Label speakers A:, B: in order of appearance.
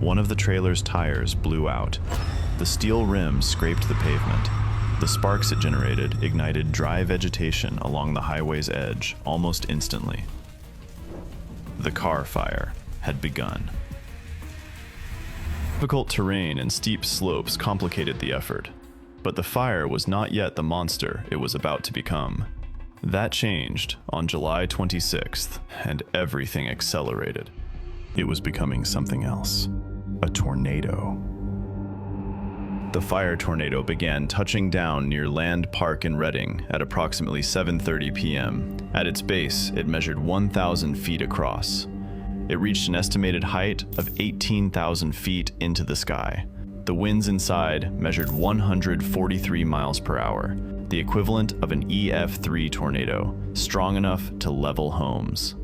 A: One of the trailer's tires blew out. The steel rim scraped the pavement. The sparks it generated ignited dry vegetation along the highway's edge almost instantly. The Carr fire had begun. Difficult terrain and steep slopes complicated the effort, but the fire was not yet the monster it was about to become. That changed on July 26th, and everything accelerated. It was becoming something else. A tornado. The fire tornado began touching down near Land Park in Reading at approximately 7:30 p.m. At its base, it measured 1,000 feet across. It reached an estimated height of 18,000 feet into the sky. The winds inside measured 143 miles per hour, the equivalent of an EF3 tornado, strong enough to level homes.